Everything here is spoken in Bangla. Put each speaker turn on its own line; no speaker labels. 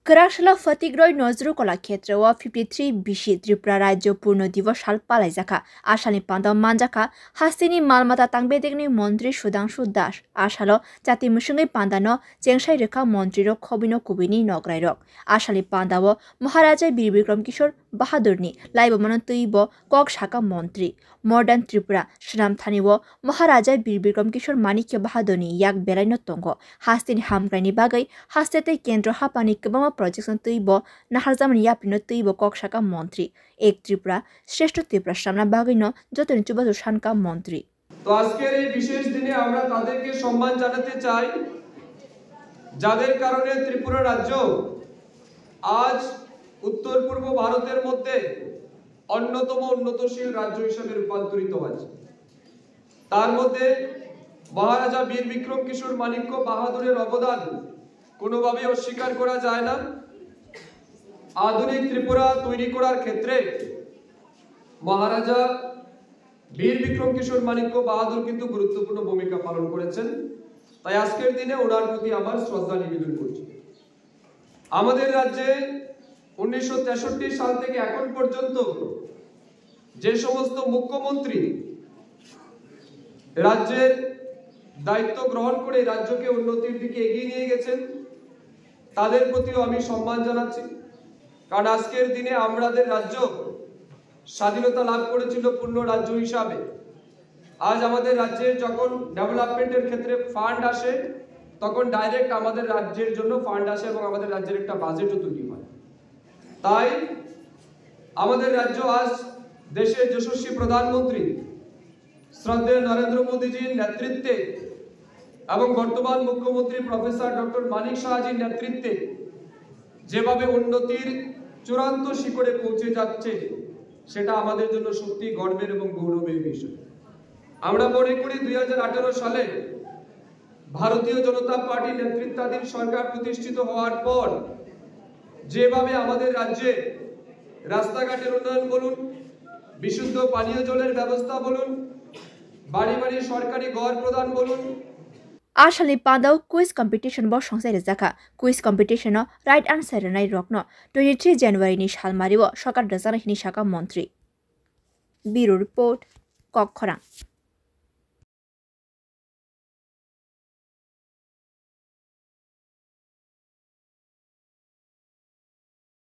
Kerashala Fatigroy Nozru Kolakshetre o 53 bishi Tripura Rajyo Purno Divos Sal Palaijaka Ashani Panda Manjaka Hastini Malmata Tangbedegni Montri Sudangshu Das Ashalo Jati Mushungi Pandano Jengshai Reka Montri Kobino Kubini Nograirok Ashali Pandawo Maharaja Birbikram Kishore Bahadurni Laibo Manatuibo Kok Shaka Montri Modern Tripura Shram Thaniwo Maharaja Birbikram Kishore Manikya Bahadurni Yak Belaino Tongo Hastini Hamgrani Bagai Hastete Kendro Hapani Kabama Projects Tuibo Naharzaman Yapino Tuibo Kok Shaka Montri Ek Tripura Shreshto Tripura Shamna Bagino Jotin Chubazu Shanka Montri
তো আজকের এই বিশেষ দিনে আমরা তাদেরকে সম্মান জানাতে চাই যাদের কারণে ত্রিপুরা রাজ্য আজ উত্তর পূর্ব ভারতের মধ্যে অন্যতম উন্নতশীল রাজ্য হিসেবে রূপান্তরিত হয়েছে তার মধ্যে মহারাজা বীর বিক্রম কিশোর মানিক্য বাহাদুরের অবদান কোনোভাবেই অস্বীকার করা যায় না আধুনিক ত্রিপুরা তৈরি করার ক্ষেত্রে মহারাজা বীর বিক্রম কিশোর মানিক্য বাহাদুর কিন্তু গুরুত্বপূর্ণ ভূমিকা পালন করেছেন তাই আজকের দিনে ওনার প্রতি আমার শ্রদ্ধা নিবেদন করছি আমাদের রাজ্যে 1963 সাল থেকে এখন পর্যন্ত যে সমস্ত মুখ্যমন্ত্রী রাজ্যের দায়িত্ব গ্রহণ করে রাজ্যকে উন্নতির দিকে এগিয়ে নিয়ে গেছেন তাদের প্রতিও আমি সম্মান জানাচ্ছি কারণ আজকের দিনে আমাদের রাজ্য স্বাধীনতা লাভ করেছিল পূর্ণ রাজ্য হিসাবে আজ আমাদের রাজ্যে যখন ডেভেলপমেন্টের ক্ষেত্রে ফান্ড আসে তখন ডাইরেক্ট আমাদের রাজ্যের জন্য ফান্ড আসে এবং আমাদের রাজ্যের একটা বাজেটও তৈরি হয় তাই আমাদের রাজ্য আজ দেশের যশস্বী প্রধানমন্ত্রী শ্রদ্ধেয় নরেন্দ্র মোদীজির নেতৃত্বে এবং বর্তমান মুখ্যমন্ত্রী প্রফেসর ডক্টর মানিক সাহাজির নেতৃত্বে যেভাবে উন্নতির চূড়ান্ত শিখরে পৌঁছে যাচ্ছে সেটা আমাদের জন্য সত্যি গর্বের এবং গৌরবের বিষয় আমরা মনে করি 2018 সালে ভারতীয় জনতা পার্টি নেতৃত্বাধীন সরকার প্রতিষ্ঠিত হওয়ার পর যেভাবে আমাদের রাজ্যে রাস্তাঘাটের উন্নয়ন বলুন বিশুদ্ধ পানীয় জলের ব্যবস্থা বলুন বাড়ি বাড়ি সরকারি ঘর প্রদান বলুন
Ashali Pandau quiz competition bo songsai rezaka quiz competition no right answer nai rokno 23 January ni shalmaribo sokar dazana hini shaka montri Bureau report Kokkhorang